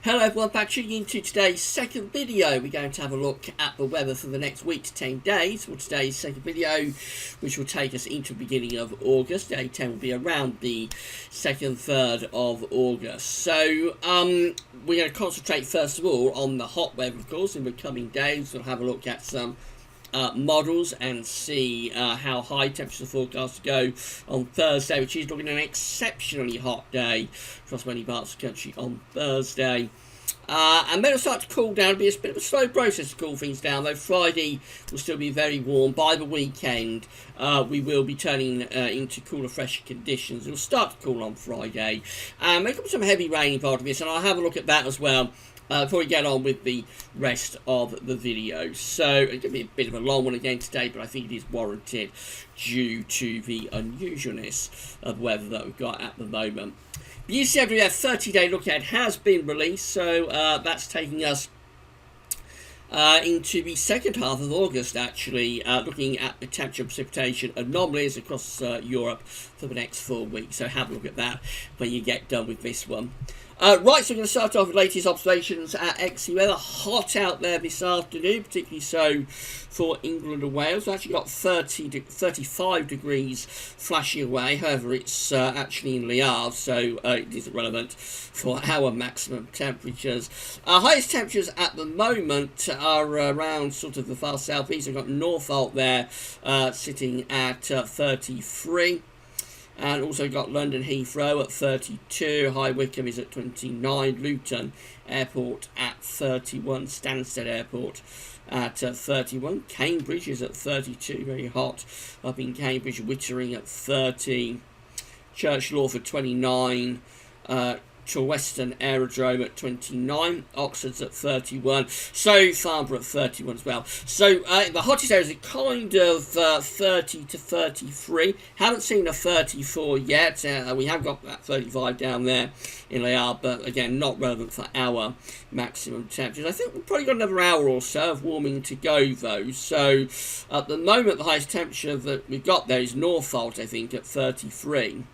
Hello everyone, back tuning into today's second video. We're going to have a look at the weather for the next week to 10 days. For today's second video, which will take us into the beginning of August. Day 10 will be around the 2nd, 3rd of August. So, we're going to concentrate first of all on the hot weather, of course, in the coming days. We'll have a look at some models and see how high temperatures are forecast to go on Thursday, which is looking at an exceptionally hot day across many parts of the country on Thursday. And then it'll start to cool down. It'll be a bit of a slow process to cool things down, though Friday will still be very warm. By the weekend, we will be turning into cooler, fresher conditions. It'll start to cool on Friday. And there could be some heavy rain involved in this, and I'll have a look at that as well before we get on with the rest of the video. So it's going to be a bit of a long one again today, but I think it is warranted due to the unusualness of weather that we've got at the moment. The ECM 30-day look ahead has been released, so that's taking us into the second half of August, actually, looking at the temperature precipitation anomalies across Europe for the next 4 weeks. So have a look at that when you get done with this one. Right, so we're going to start off with latest observations at XE weather. Hot out there this afternoon, particularly so for England and Wales. We've actually got 35 degrees flashing away. However, it's actually in Le Havre, so it isn't relevant for our maximum temperatures. Highest temperatures at the moment are around sort of the far southeast. We've got Norfolk there sitting at 33. And also got London Heathrow at 32, High Wycombe is at 29, Luton Airport at 31, Stansted Airport at 31, Cambridge is at 32, very hot up in Cambridge, Wittering at 30, Church Lawford 29, Western Aerodrome at 29, Oxford's at 31, so Farnborough at 31 as well. So the hottest areas are kind of 30 to 33. Haven't seen a 34 yet. We have got that 35 down there in Le Havre, but again, not relevant for our maximum temperatures. I think we've probably got another hour or so of warming to go, though. So at the moment, the highest temperature that we've got there is Norfolk, I think, at 33.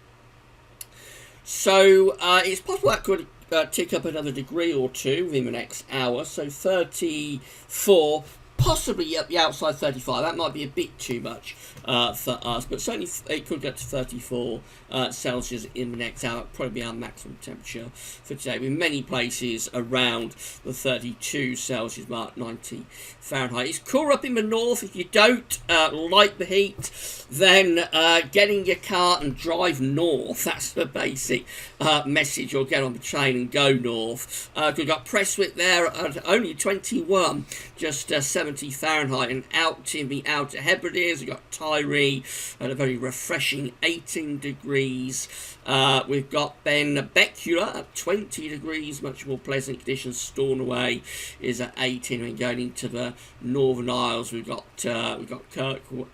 So it's possible that could tick up another degree or two within the next hour. So 34, possibly at the outside 35. That might be a bit too much for us, but certainly it could get to 34 Celsius in the next hour. Probably be our maximum temperature for today, with many places around the 32 Celsius mark, 90 Fahrenheit. It's cooler up in the north. If you don't like the heat, then get in your car and drive north. That's the basic message. Or get on the train and go north. We've got Prestwick there at only 21, just 70 Fahrenheit, and out in the Outer Hebrides, we've got Tyree at a very refreshing 18 degrees. We've got Becula at 20 degrees, much more pleasant conditions. Stornoway is at 18, and going into the Northern Isles, we've got Kirkwall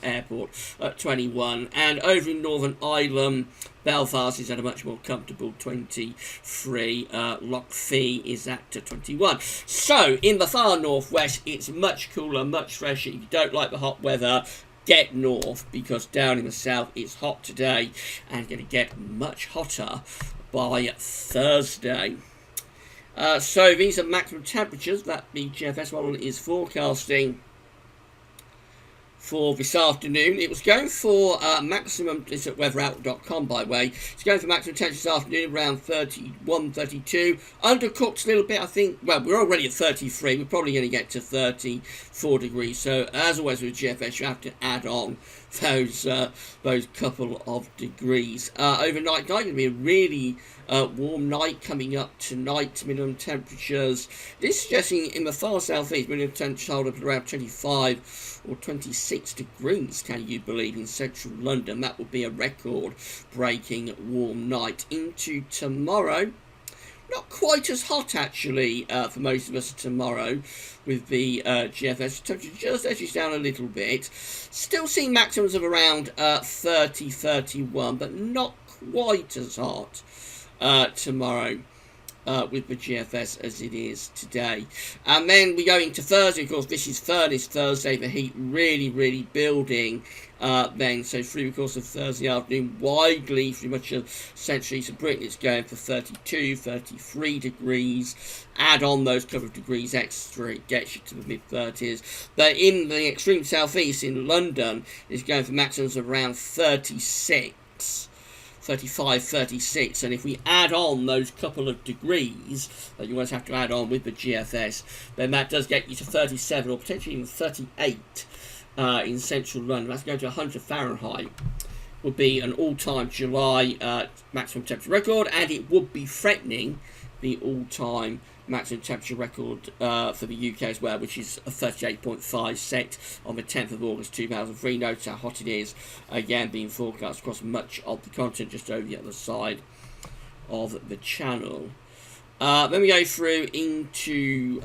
Airport at 21, and over in Northern Ireland, Belfast is at a much more comfortable 23. Lochfee is at 21. So in the far northwest, it's much cooler, much fresher. If you don't like the hot weather, get north, because down in the south it's hot today and going to get much hotter by Thursday. So these are maximum temperatures that the GFS model is forecasting for this afternoon. It was going for maximum, it's at weatheroutlook.com by the way, it's going for maximum temperature this afternoon around 31, 32, undercooked a little bit I think. Well, we're already at 33, we're probably going to get to 34 degrees, so as always with GFS you have to add on those couple of degrees. Overnight going to be a really warm night coming up tonight. Minimum temperatures, this is suggesting in the far southeast minimum temperatures hold up at around 25 or 26 degrees, can you believe, in central London. That would be a record breaking warm night. Into tomorrow, not quite as hot actually for most of us tomorrow with the GFS. Temperature just edges down a little bit. Still seeing maximums of around 30, 31, but not quite as hot tomorrow. with the GFS as it is today. And then we go into Thursday. Of course, this is Furnace Thursday. The heat really building then. So through the course of Thursday afternoon, widely through much of central eastern Britain, it's going for 32, 33 degrees. Add on those couple of degrees extra, it gets you to the mid-30s. But in the extreme southeast, in London, it's going for maximums of around 36. 35, 36, and if we add on those couple of degrees that you always have to add on with the GFS, then that does get you to 37 or potentially even 38 in central London. That's going to 100 Fahrenheit. Would be an all-time July maximum temperature record, and it would be threatening the all-time maximum temperature record for the UK as well, which is a 38.5 set on the 10th of August 2003. Notice how hot it is, again being forecast across much of the continent, just over the other side of the channel. Then we go through into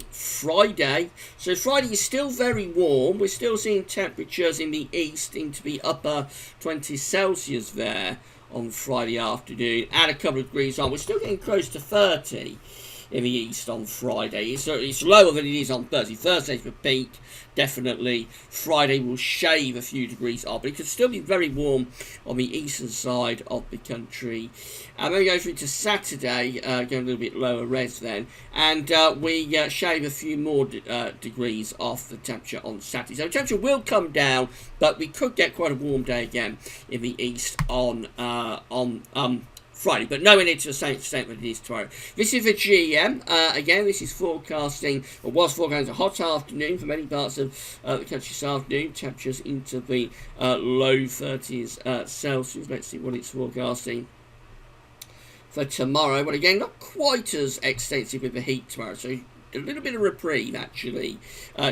Friday. So Friday is still very warm. We're still seeing temperatures in the east into the upper 20 Celsius there on Friday afternoon. Add a couple of degrees on. We're still getting close to 30 in the east on Friday. It's lower than it is on Thursday. Thursday's the peak, definitely. Friday will shave a few degrees off, but it could still be very warm on the eastern side of the country. And then we go through to Saturday, going a little bit lower res then, and we shave a few more degrees off the temperature on Saturday. So the temperature will come down, but we could get quite a warm day again in the east on Friday, but nowhere near to the same extent that it is tomorrow. This is the GEM. Again, this is forecasting, or was forecasting, a hot afternoon for many parts of the country this afternoon. Temperatures into the low 30s Celsius. Let's see what it's forecasting for tomorrow. But again, not quite as extensive with the heat tomorrow. So a little bit of reprieve actually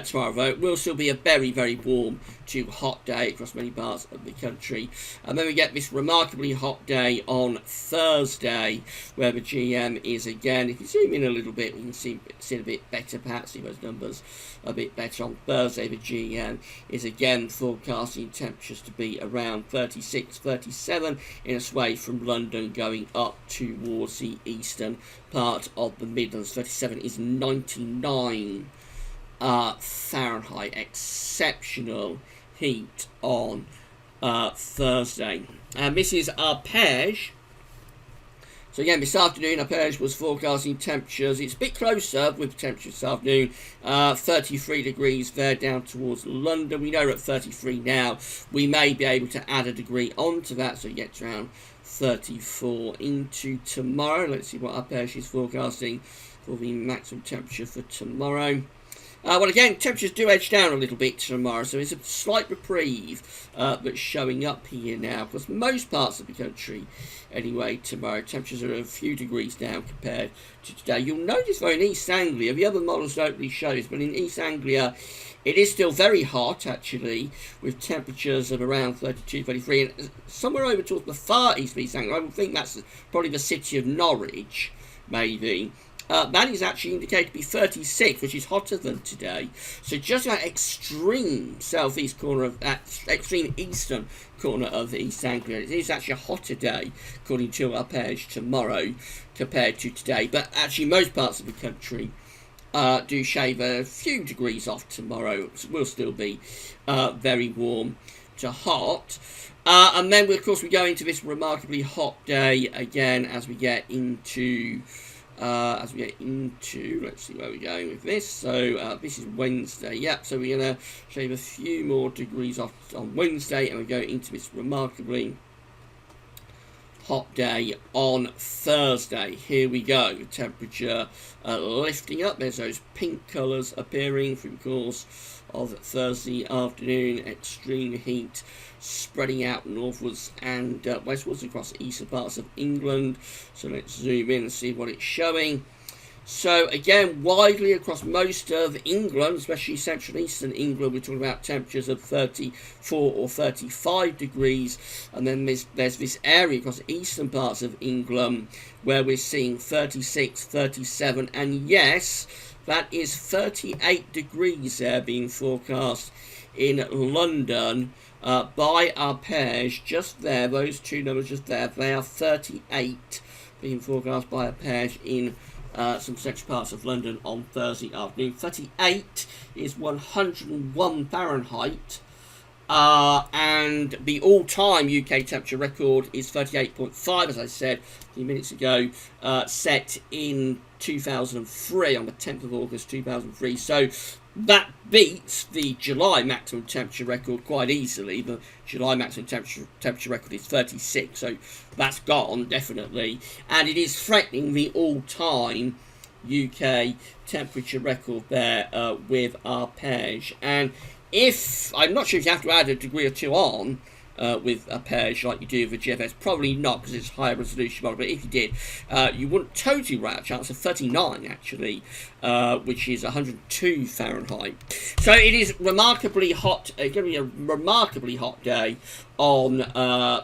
tomorrow, though it will still be a very warm to hot day across many parts of the country. And then we get this remarkably hot day on Thursday, where the GM is again, if you zoom in a little bit, we can see it a bit better, perhaps see those numbers a bit better. On Thursday, the GM is again forecasting temperatures to be around 36, 37 in a sway from London going up towards the eastern part of the Midlands. 37 is 99 Fahrenheit. Exceptional heat on Thursday. And this is Arpège. So again, this afternoon, Arpège was forecasting temperatures. It's a bit closer with temperatures this afternoon. 33 degrees there down towards London. We know we're at 33 now. We may be able to add a degree onto that, so it gets around 34 into tomorrow. Let's see what Arpège is forecasting for the maximum temperature for tomorrow. Well, again, temperatures do edge down a little bit tomorrow, so it's a slight reprieve that's showing up here now. Because most parts of the country, anyway, tomorrow, temperatures are a few degrees down compared to today. You'll notice, though, in East Anglia, the other models don't really show this, but in East Anglia, it is still very hot, actually, with temperatures of around 32, 33, and somewhere over towards the far east of East Anglia. I would think that's probably the city of Norwich, maybe. That is actually indicated to be 36, which is hotter than today. So just that extreme southeast corner of that extreme eastern corner of the East Anglia, it is actually a hotter day, according to Arpège, tomorrow compared to today. But actually, most parts of the country do shave a few degrees off tomorrow. It will still be very warm to hot. And then, of course, we go into this remarkably hot day again as we get into. Let's see where we're going with this. So this is Wednesday. Yep, so we're going to shave a few more degrees off on Wednesday, and we go into this remarkably hot day on Thursday. Here we go. Temperature lifting up. There's those pink colours appearing through the course of Thursday afternoon. Extreme heat spreading out northwards and westwards across the eastern parts of England. So let's zoom in and see what it's showing. So again, widely across most of England, especially central and eastern England, we're talking about temperatures of 34 or 35 degrees. And then there's this area across the eastern parts of England where we're seeing 36, 37, and yes, that is 38 degrees there being forecast in London by Arpège. Just there, those two numbers just there, they are 38 being forecast by a page in some central parts of London on Thursday afternoon. 38 is 101 Fahrenheit. And the all-time UK temperature record is 38.5, as I said a few minutes ago, set in 2003, on the 10th of August 2003. So that beats the July maximum temperature record quite easily. The July maximum temperature record is 36, so that's gone, definitely. And it is threatening the all-time UK temperature record there with arpège. And if, I'm not sure if you have to add a degree or two on with arpège like you do with a GFS, probably not because it's higher resolution model, but if you did, you wouldn't totally rule out a chance of 39 actually, which is 102 Fahrenheit. So it is remarkably hot. It's going to be a remarkably hot day on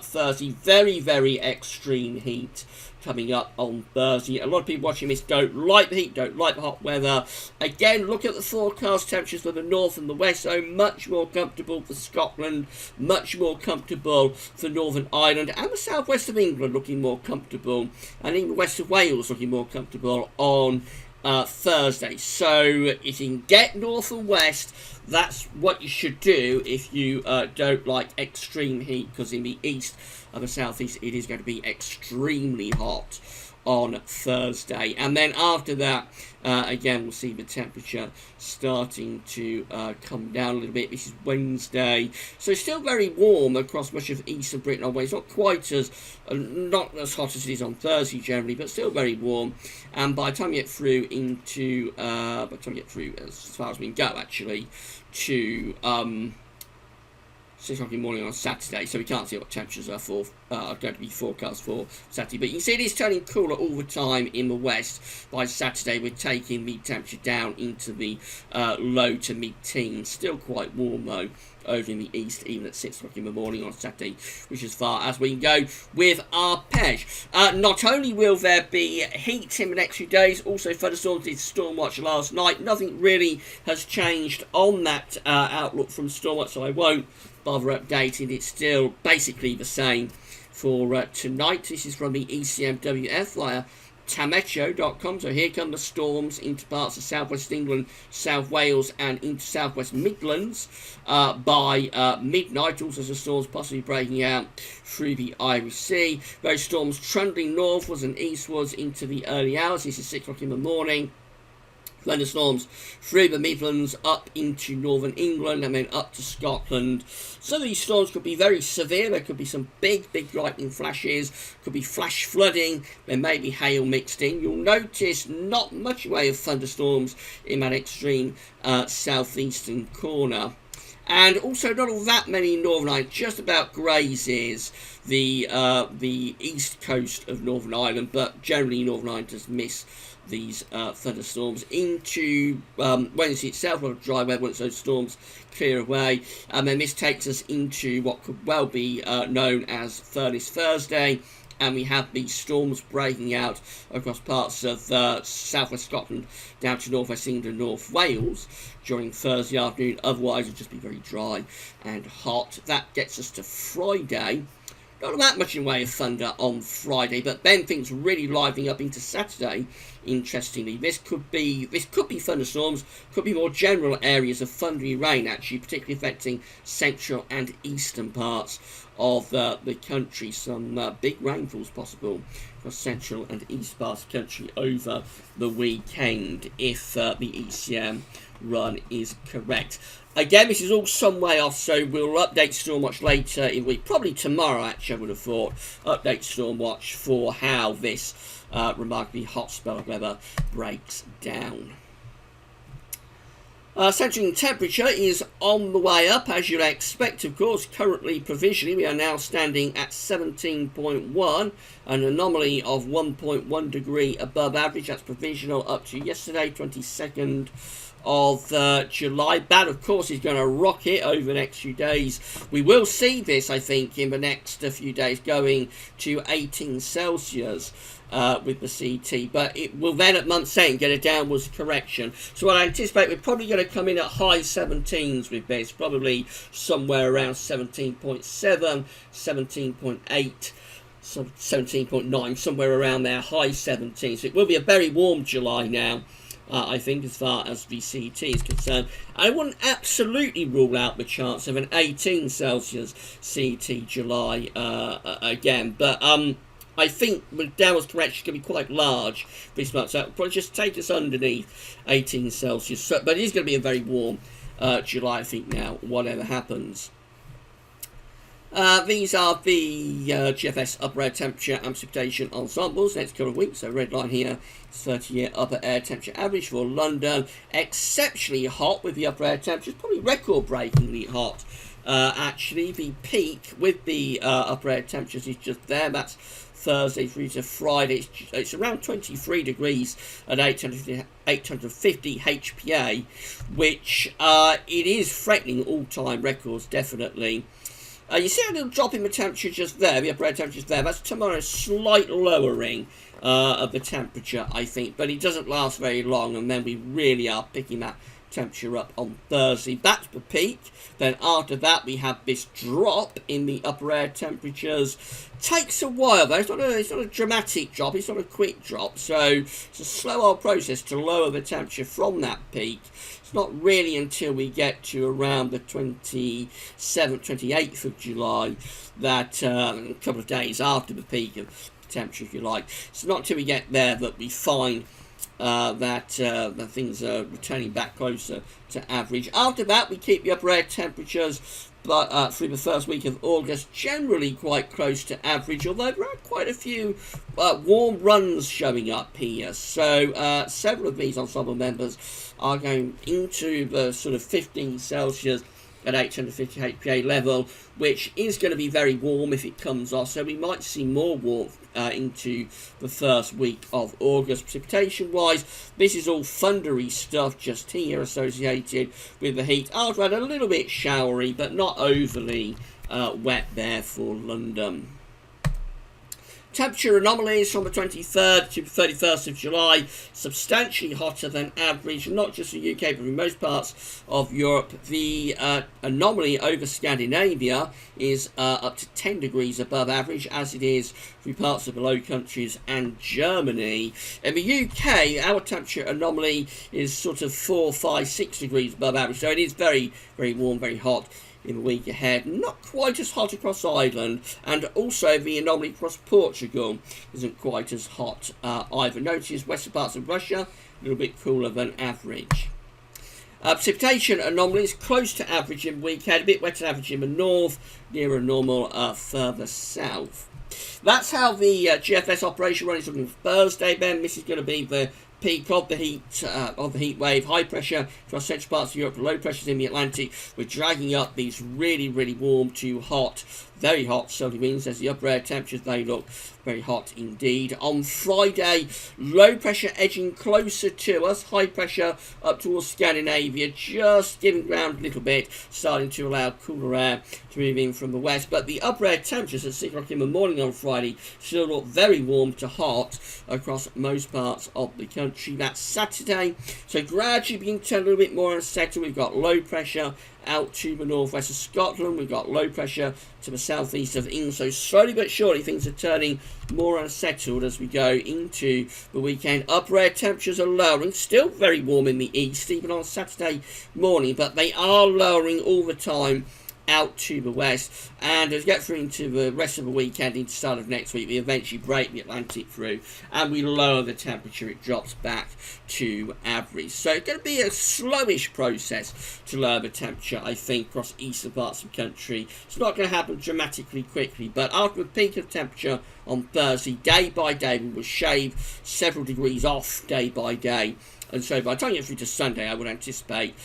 Thursday. Very, very extreme heat coming up on Thursday. A lot of people watching this don't like the heat, don't like the hot weather. Again, look at the forecast temperatures for the north and the west. So much more comfortable for Scotland, much more comfortable for Northern Ireland, and the southwest of England looking more comfortable, and even west of Wales looking more comfortable on Thursday. So if you can get north and west, that's what you should do if you don't like extreme heat, because in the east and the southeast it is going to be extremely hot on Thursday. And then after that, again, we'll see the temperature starting to come down a little bit. This is Wednesday, so still very warm across much of eastern Britain on Wednesday. Not quite as not as hot as it is on Thursday generally, but still very warm. And by the time you get through into as far as we can go actually to 6 o'clock in the morning on Saturday, so we can't see what temperatures are going to be forecast for Saturday. But you can see it is turning cooler all the time in the west. By Saturday, we're taking the temperature down into the low to mid-teens. Still quite warm, though, over in the east, even at 6 o'clock in the morning on Saturday, which is as far as we can go with arpège. Not only will there be heat in the next few days, also thunderstorms. Did Stormwatch last night. Nothing really has changed on that outlook from Stormwatch, so I won't bother updating. It's still basically the same for tonight. This is from the ECM WF via tameteo.com. So here come the storms into parts of southwest England, South Wales, and into southwest Midlands by midnight. Also some storms possibly breaking out through the Irish Sea. Those storms trundling northwards and eastwards into the early hours. This is 6 o'clock in the morning. Thunderstorms through the Midlands up into northern England and then up to Scotland. Some of these storms could be very severe. There could be some big lightning flashes, could be flash flooding, there may be hail mixed in. You'll notice not much way of thunderstorms in that extreme southeastern corner. And also not all that many in Northern Ireland, just about grazes the east coast of Northern Ireland, but generally Northern Ireland does miss these thunderstorms into Wednesday itself. A lot of dry weather once those storms clear away, and then this takes us into what could well be known as Furnace Thursday, and we have these storms breaking out across parts of southwest Scotland down to northwest England and North Wales during Thursday afternoon. Otherwise it'll just be very dry and hot. That gets us to Friday. Not that much in way of thunder on Friday, but then things really livening up into Saturday. Interestingly, this could be thunderstorms, could be more general areas of thundery rain, actually, particularly affecting central and eastern parts of the country. Some big rainfalls possible across central and east parts of the country over the weekend, if the ECM run is correct. Again, this is all some way off, so we'll update Stormwatch later in the week. Probably tomorrow, actually, I would have thought. Update Stormwatch for how this remarkably hot spell of weather breaks down. Central temperature is on the way up, as you'd expect, of course. Currently, provisionally, we are now standing at 17.1, an anomaly of 1.1 degree above average. That's provisional up to yesterday, 22nd of July. That, of course, is going to rocket over the next few days. We will see this, I think, in the next few days, going to 18 Celsius with the CT, but it will then at month's end get a downwards correction. So I anticipate we're probably going to come in at high 17s with this, probably somewhere around 17.7, 17.8. 17.9, somewhere around there, high 17s. So it will be a very warm July now, I think, as far as the CET is concerned. I wouldn't absolutely rule out the chance of an 18 Celsius CET July again, but I think the downwards correction is going to be quite large this month, so it'll probably just take us underneath 18 Celsius. So, but it is going to be a very warm July, I think, now, whatever happens. These are the GFS upper air temperature and precipitation ensembles next couple of weeks. So red line here is 30-year upper air temperature average for London. Exceptionally hot with the upper air temperatures, probably record-breakingly hot. Actually, the peak with the upper air temperatures is just there. That's Thursday through to Friday. It's around 23 degrees at 850 HPA, which it is threatening all-time records, definitely. You see a little drop in the temperature just there, the upper air temperature there. That's tomorrow's slight lowering of the temperature, I think, but it doesn't last very long, and then we really are picking that temperature up on Thursday. That's the peak. Then after that, we have this drop in the upper air temperatures. Takes a while though. It's not a dramatic drop. It's not a quick drop. So it's a slow old process to lower the temperature from that peak. It's not really until we get to around the 27th, 28th of July, that a couple of days after the peak of temperature, if you like. It's not until we get there that we find that things are returning back closer to average. After that, we keep the upper air temperatures, but through the first week of August, generally quite close to average, although there are quite a few warm runs showing up here. So several of these ensemble members are going into the sort of 15 Celsius at 850 HPA level, which is going to be very warm if it comes off, so we might see more warmth into the first week of August. Precipitation wise, this is all thundery stuff just here associated with the heat. After that, a little bit showery, but not overly wet there for London. Temperature anomalies from the 23rd to the 31st of July, substantially hotter than average, not just the UK, but in most parts of Europe. The anomaly over Scandinavia is up to 10 degrees above average, as it is through parts of the Low Countries and Germany. In the UK, our temperature anomaly is sort of 4, 5, 6 degrees above average, so it is very, very warm, very hot in the week ahead. Not quite as hot across Ireland, and also the anomaly across Portugal isn't quite as hot either. Notice western parts of Russia a little bit cooler than average. Precipitation anomalies close to average in the week ahead, a bit wetter than average in the north, nearer normal further south. That's how the GFS operation run is looking for Thursday, then. This is going to be the peak of the heat wave. High pressure across central parts of Europe, low pressures in the Atlantic. We're dragging up these really, really warm to hot, very hot southerly winds as the upper air temperatures, they look very hot indeed. On Friday, low pressure edging closer to us, high pressure up towards Scandinavia, just giving ground a little bit, starting to allow cooler air to move in from the west. But the upper air temperatures at 6 o'clock in the morning on Friday still look very warm to hot across most parts of the country. That's Saturday, so gradually beginning to turn a little bit more unsettled. We've got low pressure out to the northwest of Scotland. We've got low pressure to the southeast of England. So slowly but surely things are turning more unsettled as we go into the weekend. Upper air temperatures are lowering, still very warm in the east, even on Saturday morning, but they are lowering all the time out to the west, and as we get through into the rest of the weekend, into the start of next week, we eventually break the Atlantic through and we lower the temperature. It drops back to average, so it's going to be a slowish process to lower the temperature, I think, across eastern parts of the country. It's not going to happen dramatically quickly, but after the peak of temperature on Thursday, day by day we will shave several degrees off day by day. And so by the time you get through to Sunday, I would anticipate,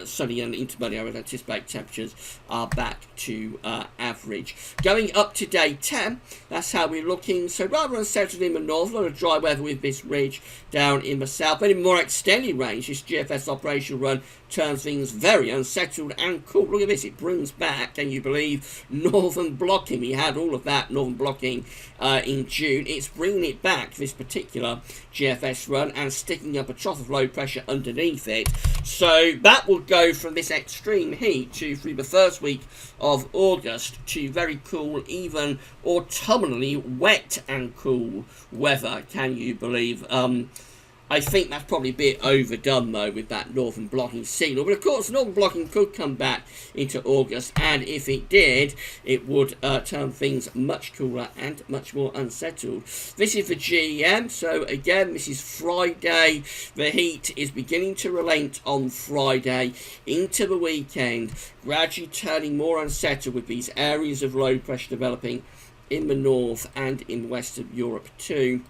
Sunday and into Monday, I would anticipate temperatures are back to average. Going up to day 10, that's how we're looking. So rather unsettled in the north, a lot of dry weather with this ridge down in the south. But in more extended range, this GFS operational run turns things very unsettled and cool. Look at this, it brings back, can you believe, northern blocking. We had all of that northern blocking in June. It's bringing it back, this particular GFS run, and sticking up a trough of low pressure underneath it. So that will go from this extreme heat to, through the first first week of August to very cool, even autumnally wet and cool weather. Can you believe? I think that's probably a bit overdone, though, with that northern blocking signal. But, of course, northern blocking could come back into August, and if it did, it would turn things much cooler and much more unsettled. This is the GEM, so, again, this is Friday. The heat is beginning to relent on Friday into the weekend, gradually turning more unsettled with these areas of low pressure developing in the north and in west of Europe, too.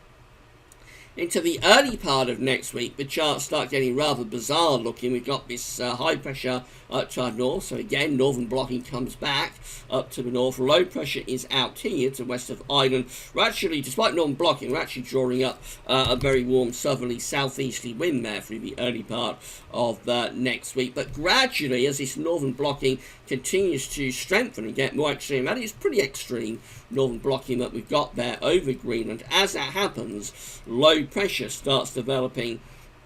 Into the early part of next week, the charts start getting rather bizarre looking. We've got this high pressure up to our north, so again, northern blocking comes back up to the north. Low pressure is out here to west of Ireland. We're actually, despite northern blocking, we're actually drawing up a very warm southerly southeasterly wind there through the early part of next week. But gradually, as this northern blocking continues to strengthen and get more extreme, and it's pretty extreme northern blocking that we've got there over Greenland. As that happens, low pressure starts developing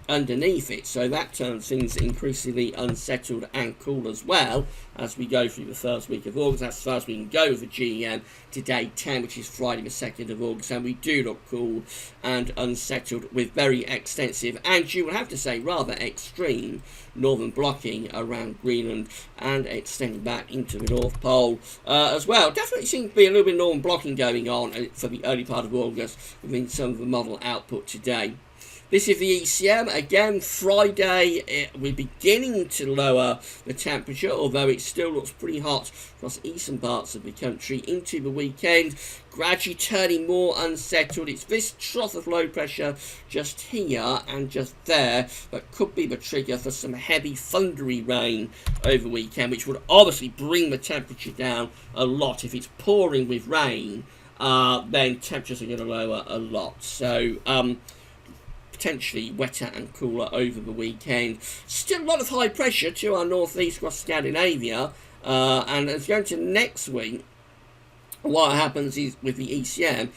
underneath it, so that turns things increasingly unsettled and cool as well as we go through the first week of August. That's as far as we can go with the GEM to day 10, which is Friday the 2nd of August, and we do look cool and unsettled with very extensive, and you would have to say rather extreme, northern blocking around Greenland and extending back into the North Pole as well. Definitely seems to be a little bit of northern blocking going on for the early part of August within some of the model output today. This is the ECM. Again, Friday, we're beginning to lower the temperature, although it still looks pretty hot across eastern parts of the country into the weekend. Gradually turning more unsettled. It's this trough of low pressure just here and just there that could be the trigger for some heavy thundery rain over the weekend, which would obviously bring the temperature down a lot. If it's pouring with rain, then temperatures are going to lower a lot. So, potentially wetter and cooler over the weekend. Still a lot of high pressure to our northeast across Scandinavia, and as we go into next week, what happens is with the ECM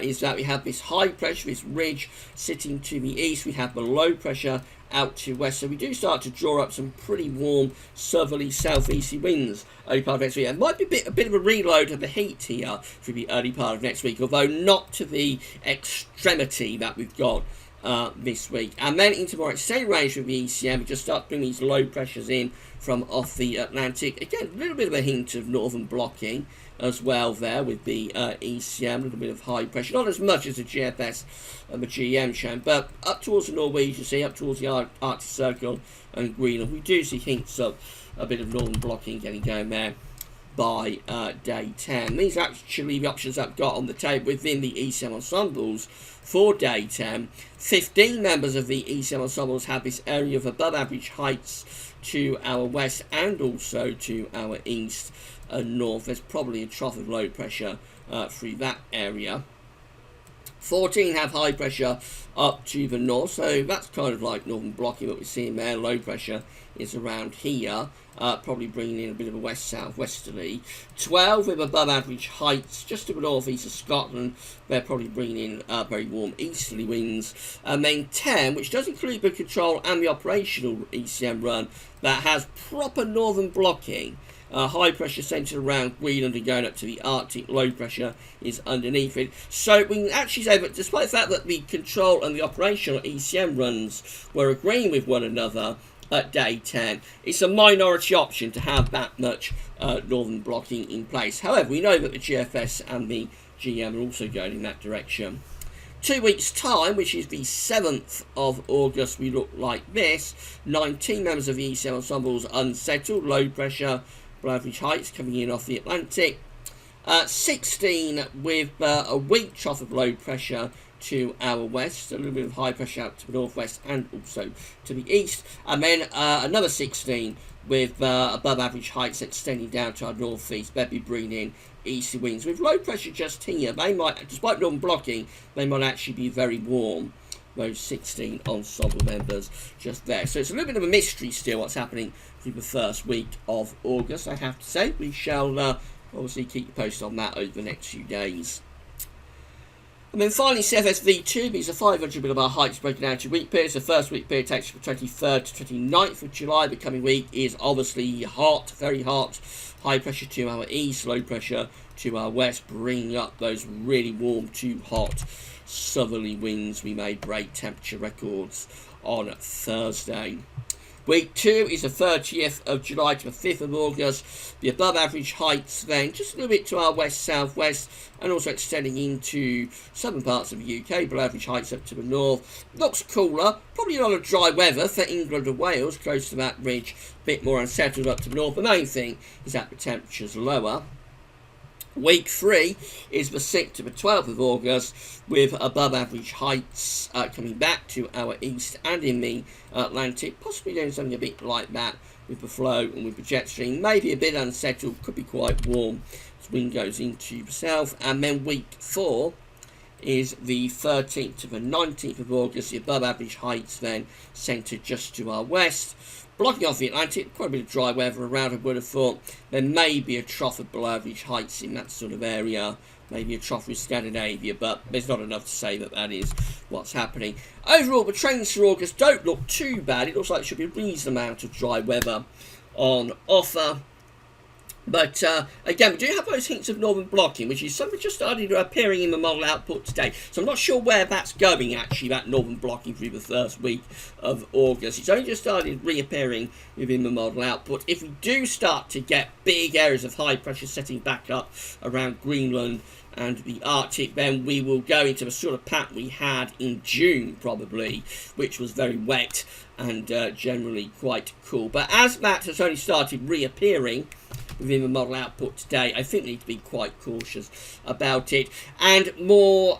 is that we have this high pressure, this ridge sitting to the east. We have the low pressure out to west, so we do start to draw up some pretty warm southerly southeasterly winds early part of next week. It might be a bit of a reload of the heat here for the early part of next week, although not to the extremity that we've got this week. And then into more extended range with the ECM, we just start bringing these low pressures in from off the Atlantic. Again, a little bit of a hint of northern blocking as well there with the ECM, a little bit of high pressure, not as much as the GFS and the GEM shown, but up towards the Norwegian Sea, up towards the Arctic Circle and Greenland, we do see hints of a bit of northern blocking getting going there by day 10. These are actually the options I've got on the table within the ECM ensembles for day 10. 15 members of the ECM ensembles have this area of above average heights to our west and also to our east and north. There's probably a trough of low pressure through that area. 14 have high pressure up to the north, so that's kind of like northern blocking that we're seeing there. Low pressure is around here, probably bringing in a bit of a west-south-westerly. 12 with above average heights just to the northeast of Scotland. They're probably bringing in very warm easterly winds. And then 10, which does include the control and the operational ECM run, that has proper northern blocking. High pressure centred around Greenland and going up to the Arctic. Low pressure is underneath it. So we can actually say that despite the fact that the control and the operational ECM runs were agreeing with one another at day 10, it's a minority option to have that much northern blocking in place. However, we know that the GFS and the GM are also going in that direction. 2 weeks' time, which is the 7th of August, we look like this. 19 members of the ECM ensembles unsettled, low pressure, below average heights coming in off the Atlantic. 16 with a weak trough of low pressure to our west, a little bit of high pressure out to the northwest and also to the east. And then another 16 with above average heights extending down to our northeast. They'll be bringing in easy winds. With low pressure just here, they might, despite northern blocking, they might actually be very warm. Those 16 ensemble members just there. So it's a little bit of a mystery still what's happening through the first week of August, I have to say. We shall obviously keep you posted on that over the next few days. And then finally, CFS V2, these are 500 millibar heights broken down into week periods. The first week period takes from 23rd to 29th of July. The coming week is obviously hot, very hot. High pressure to our east, low pressure to our west, bringing up those really warm to hot southerly winds. We made break temperature records on Thursday. Week 2 is the 30th of July to the 5th of August. The above average heights then just a little bit to our west-southwest and also extending into southern parts of the UK. Below average heights up to the north. Looks cooler. Probably a lot of dry weather for England and Wales, close to that ridge. A bit more unsettled up to the north. The main thing is that the temperature's lower. Week 3 is the 6th to the 12th of August, with above average heights coming back to our east and in the Atlantic, possibly doing something a bit like that with the flow and with the jet stream. Maybe a bit unsettled, could be quite warm as wind goes into the south. And then week 4 is the 13th to the 19th of August, the above average heights then centred just to our west. Blocking off the Atlantic, quite a bit of dry weather around, I would have thought. There may be a trough of below average heights in that sort of area. Maybe a trough with Scandinavia, but there's not enough to say that that is what's happening. Overall, the trends for August don't look too bad. It looks like there should be a reasonable amount of dry weather on offer. But again, we do have those hints of northern blocking, which is something just started appearing in the model output today. So I'm not sure where that's going, actually, that northern blocking through the first week of August. It's only just started reappearing within the model output. If we do start to get big areas of high pressure setting back up around Greenland and the Arctic, then we will go into the sort of pattern we had in June, probably, which was very wet and generally quite cool. But as that has only started reappearing within the model output today, I think we need to be quite cautious about it. And more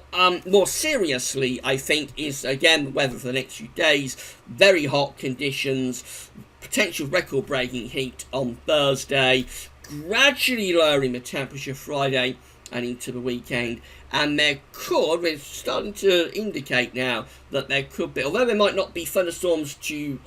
seriously, I think, is again the weather for the next few days. Very hot conditions, potential record-breaking heat on Thursday, gradually lowering the temperature Friday and into the weekend. And we're starting to indicate now that there could be, although there might not be thunderstorms to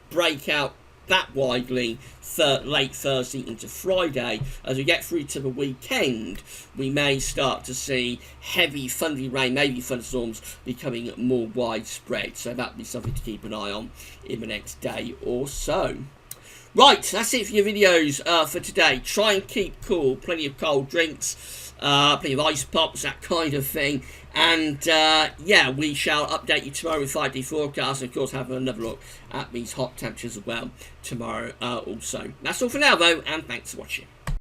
break out that widely late Thursday into Friday, as we get through to the weekend, we may start to see heavy thundery rain, maybe thunderstorms becoming more widespread. So that'll be something to keep an eye on in the next day or so. Right, that's it for your videos for today. Try and keep cool, plenty of cold drinks, plenty of ice pops, that kind of thing. And yeah, we shall update you tomorrow with 5D forecast, and of course have another look at these hot temperatures as well tomorrow also. That's all for now though, and thanks for watching.